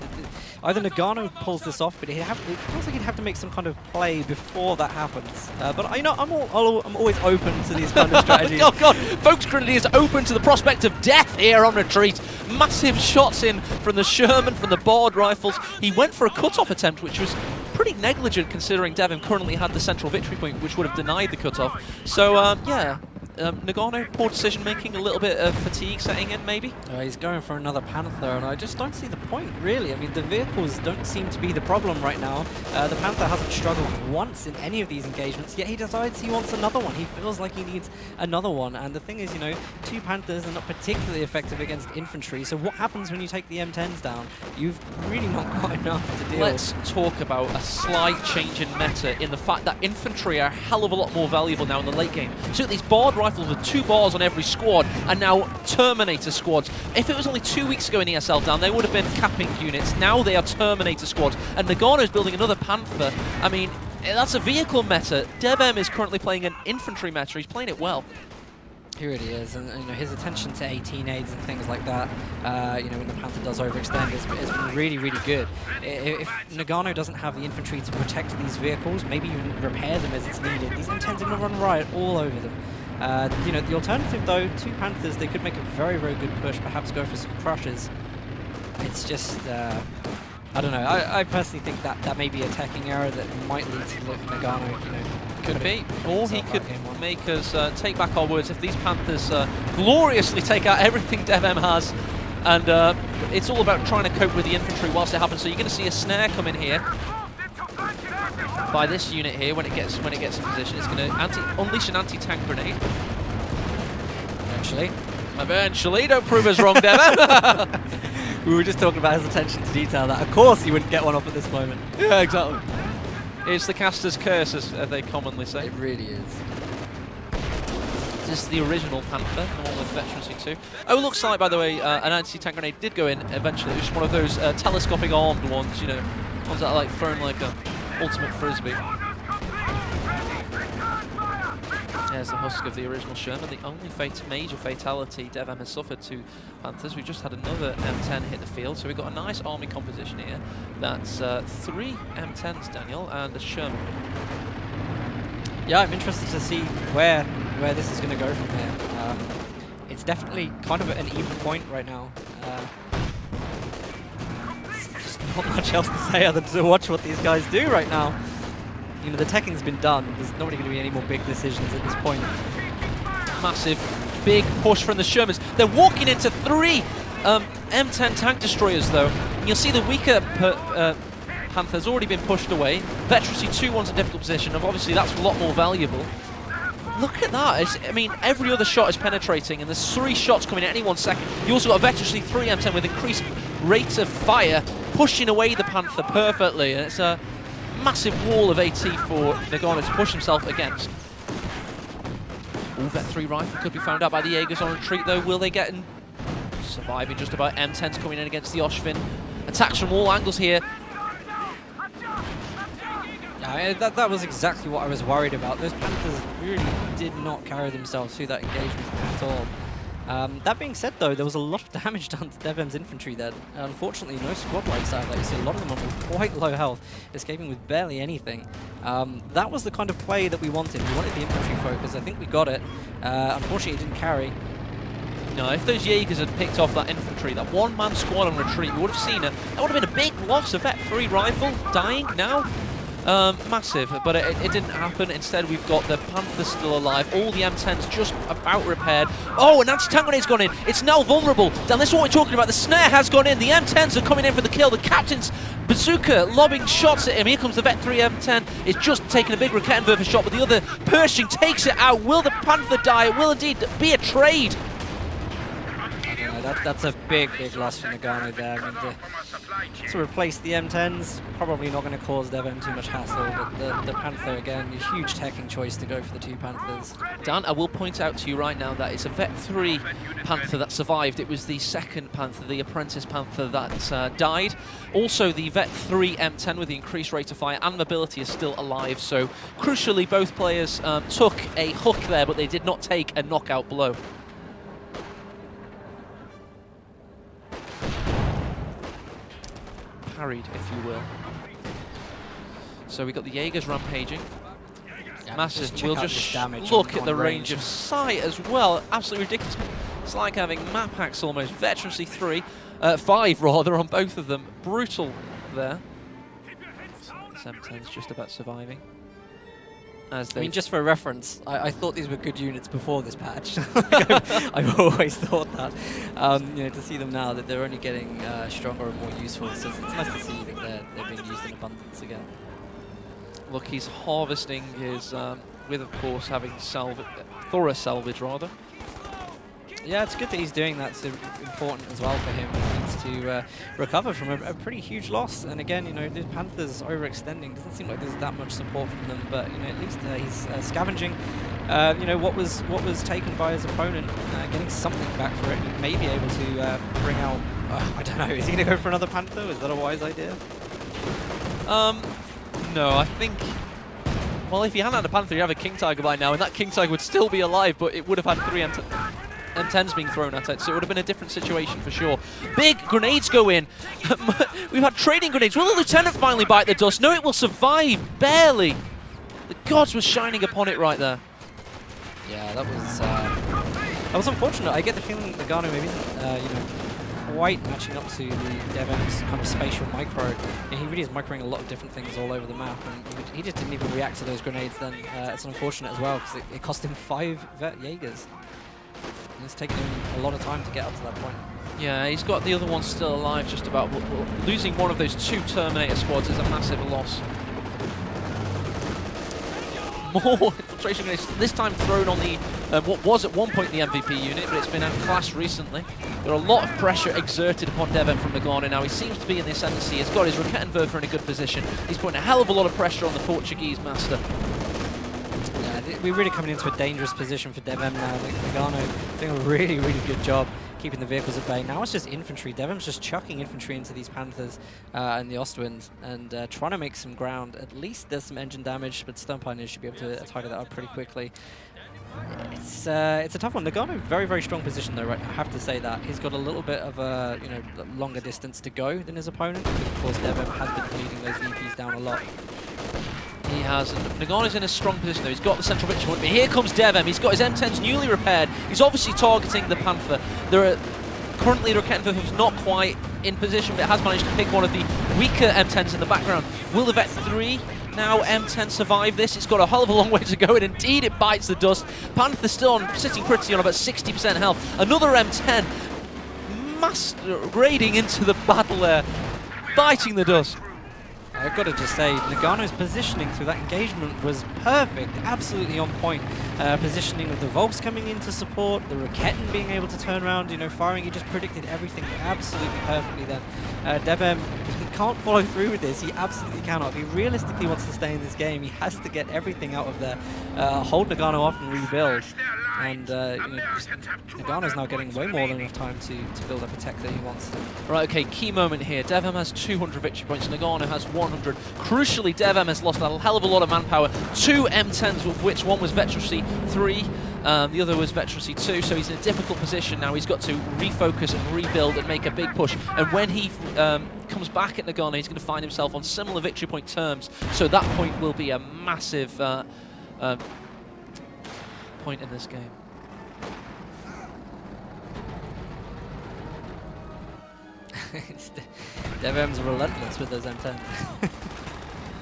Either Noggano pulls this off, but it feels like he'd have to make some kind of play before that happens. But you know, I'm always open to these kind of strategies. Oh god, Folks Grenadier is open to the prospect of death here on retreat. Massive shots in from the Sherman, from the board rifles. He went for a cut-off attempt, which was pretty negligent considering DevM currently had the central victory point, which would have denied the cut-off. So yeah. Noggano, poor decision making, a little bit of fatigue setting in maybe. He's going for another Panther, and I just don't see the point really. I mean, the vehicles don't seem to be the problem right now. The Panther hasn't struggled once in any of these engagements, yet he decides he wants another one. He feels like he needs another one, and the thing is, you know, 2 Panthers are not particularly effective against infantry, so what happens when you take the M10s down? You've really not got enough to deal. Let's talk about a slight change in meta in the fact that infantry are a hell of a lot more valuable now in the late game. So these board rifles with 2 bars on every squad are now Terminator squads. If it was only 2 weeks ago in ESL down, they would have been capping units. Now they are Terminator squads, and Noggano is building another Panther. I mean, that's a vehicle meta. DevM is currently playing an infantry meta. He's playing it well. He really is, and you know, his attention to 18 aids and things like that, you know, when the Panther does overextend, has been really, really good. If Noggano doesn't have the infantry to protect these vehicles, maybe even repair them as it's needed, these M10s are going to run riot all over them. You know, the alternative though, 2 Panthers, they could make a very, very good push, perhaps go for some crushes. It's just, I don't know, I personally think that may be a teching error that might lead to Noggano, you know. Could be, or he could make us take back our words if these Panthers gloriously take out everything DevM has, and it's all about trying to cope with the infantry whilst it happens. So you're going to see a snare come in here by this unit here when it gets in position. It's going to unleash an anti-tank grenade. Eventually, don't prove us wrong, DevM. We were just talking about his attention to detail. That of course he wouldn't get one off at this moment. Yeah, exactly. It's the caster's curse, as they commonly say. It really is. This is the original Panther, the one with Veterancy 2. Oh, looks like, by the way, an anti-tank grenade did go in eventually. It was just one of those telescopic armed ones, you know, ones that are like thrown like a ultimate frisbee. There's the husk of the original Sherman, the only major fatality DevM has suffered to Panthers. We've just had another M10 hit the field, so we've got a nice army composition here. That's 3 M10s, Daniel, and a Sherman. Yeah, I'm interested to see where this is going to go from here. It's definitely kind of at an even point right now. There's just not much else to say other than to watch what these guys do right now. You know, the teching's been done. There's not really going to be any more big decisions at this point. Massive, big push from the Shermans. They're walking into 3 M10 tank destroyers, though. And you'll see the weaker Panther's already been pushed away. Veterancy 2 one's a difficult position, and obviously that's a lot more valuable. Look at that. I mean, every other shot is penetrating, and there's 3 shots coming at any 1 second. You also got a Veterancy 3 M10 with increased rates of fire, pushing away the Panther perfectly. And it's a massive wall of AT for Noggano to push himself against. Ooh, that 3 rifle could be found out by the Jaegers on retreat, though. Will they get in? Surviving just about. M10's coming in against the Oshvin. Attacks from all angles here. That was exactly what I was worried about. Those Panthers really did not carry themselves through that engagement at all. That being said, though, there was a lot of damage done to DevM's infantry there. Unfortunately, no squad wipes out there. You see a lot of them on quite low health, escaping with barely anything. That was the kind of play that we wanted. We wanted the infantry focus. I think we got it. Unfortunately, it didn't carry. No, if those Jaegers had picked off that infantry, that 1-man squad on retreat, we would have seen it. That would have been a big loss. A Vet 3 rifle dying now. Massive, but it didn't happen. Instead, we've got the Panthers still alive. All the M10s just about repaired. Oh, an anti-tank grenade's gone in. It's now vulnerable. Dan, this is what we're talking about. The snare has gone in. The M10s are coming in for the kill. The captain's bazooka lobbing shots at him. Here comes the Vet 3 M10. It's just taking a big Rakettenwerfer shot, but the other Pershing takes it out. Will the Panther die? It will indeed be a trade. that's a big loss for Noggano there. I mean, to replace the M10s, probably not going to cause DevM too much hassle, but the Panther, again, a huge teching choice to go for the 2 Panthers. Dan, I will point out to you right now that it's a Vet 3 Panther that survived. It was the second Panther, the Apprentice Panther, that died. Also, the Vet 3 M10 with the increased rate of fire and mobility is still alive, so crucially, both players took a hook there, but they did not take a knockout blow. Parried, if you will. So we got the Jaegers rampaging. Yeah, Massive. We'll just damage look on at the range range of sight as well. Absolutely ridiculous. It's like having map hacks almost. Veterancy 5 rather on both of them. Brutal there. M10's just about surviving. As I mean, just for reference, I thought these were good units before this patch. I've always thought that. You know, to see them now, that they're only getting stronger and more useful, so it's nice to see that they're being used in abundance again. Look, he's harvesting his, with of course having thorough salvage rather. Yeah, it's good that he's doing that. It's important as well for him. He needs to recover from a pretty huge loss. And again, you know, the Panthers overextending. Doesn't seem like there's that much support from them, but you know, at least he's scavenging. You know, what was taken by his opponent, getting something back for it. He may be able to bring out. I don't know. Is he going to go for another Panther? Is that a wise idea? No, I think. Well, if he hadn't had a Panther, he'd have a King Tiger by now, and that King Tiger would still be alive, but it would have had 3 M10s being thrown at it, so it would have been a different situation for sure. Big grenades go in. We've had trading grenades. Will the Lieutenant finally bite the dust? No, it will survive, barely. The gods were shining upon it right there. Yeah, that was unfortunate. I get the feeling that Noggano maybe isn't, you know, quite matching up to the DevM's kind of spatial micro. And he really is microing a lot of different things all over the map, and he just didn't even react to those grenades then. It's unfortunate as well, because it cost him 5 Vet Jaegers. And it's taken him a lot of time to get up to that point. Yeah, he's got the other one still alive just about. Losing one of those 2 Terminator squads is a massive loss. More infiltration grenades, this time thrown on the what was at one point the MVP unit, but it's been outclassed recently. There are a lot of pressure exerted upon DevM from Noggano now. He seems to be in the ascendancy. He's got his Rakettenwerfer in a good position. He's putting a hell of a lot of pressure on the Portuguese master. We're really coming into a dangerous position for DevM now. Noggano doing a really good job keeping the vehicles at bay. Now it's just infantry. DevM's just chucking infantry into these Panthers and the Ostwinds and trying to make some ground. At least there's some engine damage, but Stone Pioneers should be able to tidy that up pretty quickly. It's a tough one. Noggano, very strong position though, right? I have to say that. He's got a little bit of a longer distance to go than his opponent. Of course, DevM has been leading those VPs down a lot. He has, and Noggano's in a strong position though. He's got the central victory point, but here comes DevM. He's got his M10s newly repaired. He's obviously targeting the Panther. Currently the Rakettenwerfer is not quite in position, but has managed to pick one of the weaker M10s in the background. Will the Vet 3 now M10 survive this? It's got a hell of a long way to go, and indeed it bites the dust. Panther still sitting pretty on about 60% health. Another M10 grading into the battle there, biting the dust. I've got to just say, Noggano's positioning through that engagement was perfect, absolutely on point. Positioning of the Volks coming in to support, the Raketten being able to turn around, you know, firing, he just predicted everything absolutely perfectly then. DevM can't follow through with this, he absolutely cannot. If he realistically wants to stay in this game, he has to get everything out of there, hold Noggano off and rebuild. And Noggano's now getting way more than enough time to build up a tech that he wants to. Right, okay, key moment here. DevM has 200 victory points, Noggano has 100. Crucially, DevM has lost a hell of a lot of manpower. 2 M10s, of which one was Veterancy 3, the other was Veterancy 2, so he's in a difficult position now. He's got to refocus and rebuild and make a big push. And when he comes back at Noggano, he's going to find himself on similar victory point terms, so that point will be a massive point in this game. DevM's relentless with those M10s.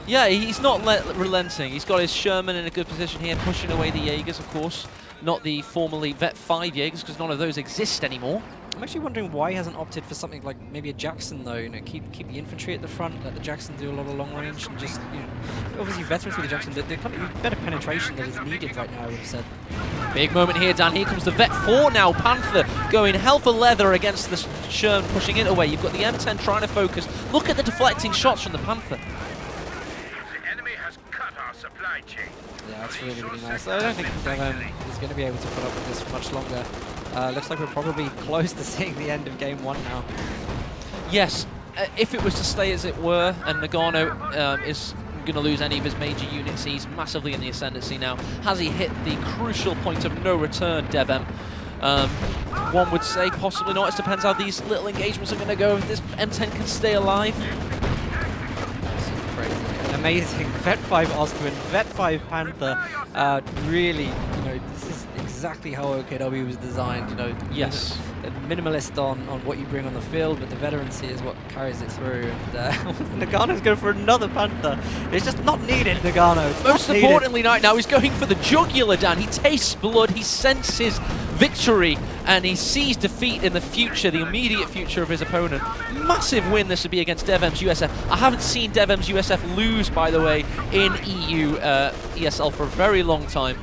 Yeah, he's not relenting. He's got his Sherman in a good position here, pushing away the Jaegers, of course. Not the formerly Vet 5 Jaegers, because none of those exist anymore. I'm actually wondering why he hasn't opted for something like maybe a Jackson though. You know, keep the infantry at the front, let the Jackson do a lot of long range, and just obviously veterans with the Jackson. They're kind of better penetration that is needed right now. I would have said. Big moment here, Dan. Here comes the Vet 4 now. Panther going hell for leather against the Sherm, pushing it away. You've got the M10 trying to focus. Look at the deflecting shots from the Panther. The enemy has cut our supply chain. Yeah, that's really, really nice. I don't think DevM is going to be able to put up with this for much longer. Looks like we're probably close to seeing the end of Game 1 now. Yes, if it was to stay as it were, and Noggano is going to lose any of his major units, he's massively in the ascendancy now. Has he hit the crucial point of no return, DevM? One would say possibly not. It depends how these little engagements are going to go. If this M10 can stay alive. That's crazy. An amazing Vet 5 Ostwind, Vet 5 Panther. Really, this is exactly how OKW was designed. Yes. Minimalist on what you bring on the field, but the veterancy is what carries it through. And Noggano's going for another Panther. It's just not needed, Noggano. Most importantly right now, he's going for the jugular, Dan. He tastes blood, he senses victory, and he sees defeat in the future, the immediate future of his opponent. Massive win this would be against DevM's USF. I haven't seen DevM's USF lose, by the way, in EU ESL for a very long time.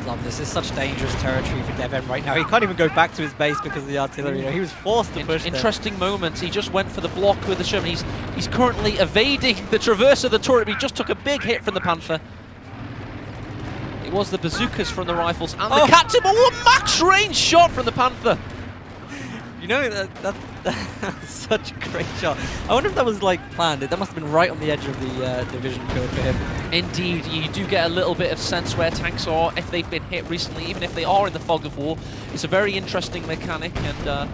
Love this. It's such dangerous territory for DevM right now. He can't even go back to his base because of the artillery. He was forced to push. Interesting moments. He just went for the block with the Sherman. He's currently evading the traverse of the turret, but he just took a big hit from the Panther. It was the bazookas from the rifles and the captain, but what max range shot from the Panther! That's such a great shot. I wonder if that was like planned. That must have been right on the edge of the division field for him. Indeed, you do get a little bit of sense where tanks are, if they've been hit recently, even if they are in the fog of war. It's a very interesting mechanic, and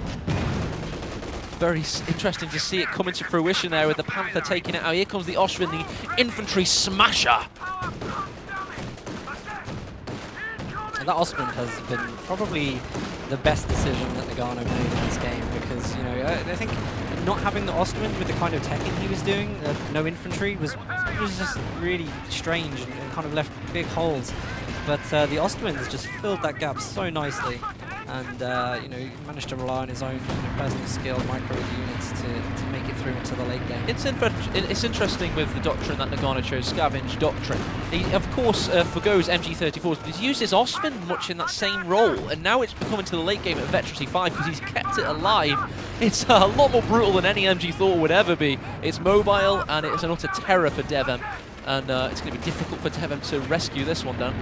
very interesting to see it come into fruition there with the Panther taking it out. Here comes the Ostwind, the infantry smasher. And that Ostwind has been probably the best decision that Noggano made in this game, because I think not having the Ostwind with the kind of teching he was doing, no infantry, was just really strange and kind of left big holes. But the Ostwind has just filled that gap so nicely, and he managed to rely on his own personal skill, micro units to make it through into the late game. It's interesting with the doctrine that Noggano chose, Scavenge Doctrine. He, of course, forgoes MG34s, but he's used his Ostwind much in that same role, and now it's becoming to the late game at Veterancy 5 because he's kept it alive. It's a lot more brutal than any MG Thor would ever be. It's mobile, and it's an utter terror for DevM, and it's going to be difficult for DevM to rescue this one, Dan.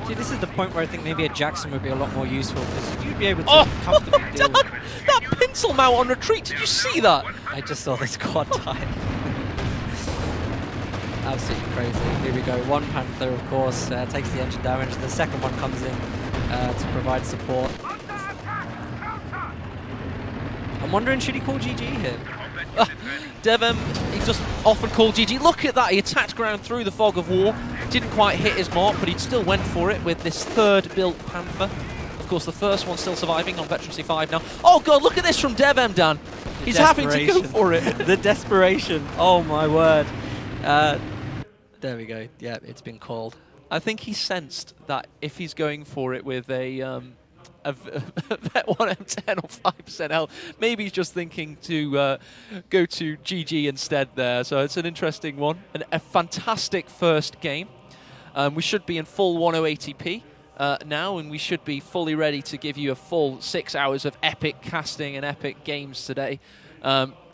See, this is the point where I think maybe a Jackson would be a lot more useful, because you'd be able to comfortably deal with that pencil mount on retreat, did you see that? I just saw the squad die. Absolutely crazy. Here we go. One Panther, of course, takes the engine damage. The second one comes in to provide support. I'm wondering, should he call GG here? DevM, he just often called GG. Look at that, he attacked ground through the fog of war. Didn't quite hit his mark, but he still went for it with this third built Panther. Of course, the first one still surviving on Veterancy 5 now. Oh god, look at this from DevM, Dan. He's having to go for it. The desperation. Oh my word. There we go. Yeah, it's been called. I think he sensed that if he's going for it with a Vet 1 M10 or 5% health, maybe he's just thinking to go to GG instead there. So it's an interesting one. And a fantastic first game. We should be in full 1080p now, and we should be fully ready to give you a full 6 hours of epic casting and epic games today.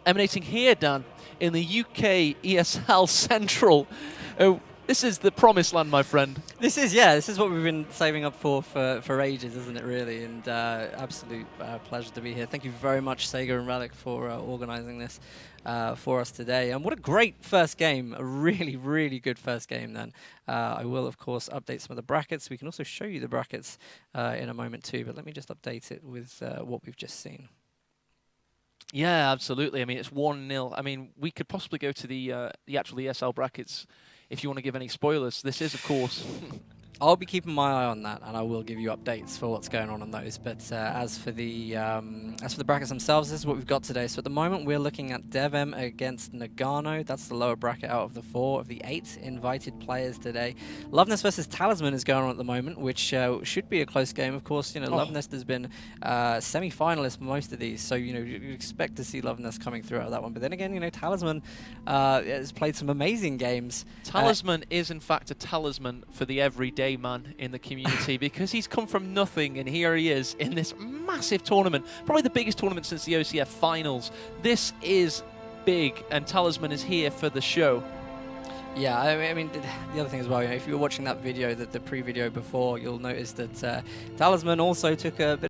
Emanating here, Dan, in the UK ESL Central. This is the promised land, my friend. This is what we've been saving up for ages, isn't it, really? And absolute pleasure to be here. Thank you very much, Sega and Relic, for organising this for us today. And what a great first game. A really, really good first game, then. I will, of course, update some of the brackets. We can also show you the brackets in a moment, too. But let me just update it with what we've just seen. Yeah, absolutely. I mean, it's 1-0. I mean, we could possibly go to the actual ESL brackets if you want to give any spoilers. This is, of course, I'll be keeping my eye on that, and I will give you updates for what's going on those. But as for the brackets themselves, this is what we've got today. So at the moment, we're looking at DevM against Noggano. That's the lower bracket out of the 4 of the 8 invited players today. Loveness versus Talisman is going on at the moment, which should be a close game. Of course, you know, Loveness has been semi-finalist for most of these, so you know you expect to see Loveness coming through out of that one. But then again, you know, Talisman has played some amazing games. Talisman is in fact a talisman for the everyday man in the community because he's come from nothing and here he is in this massive tournament, probably the biggest tournament since the OCF finals. This is big, and Talisman is here for the show. Yeah, I mean, the other thing as well, you know, if you were watching that video, the pre-video before, you'll notice that Talisman also took a bit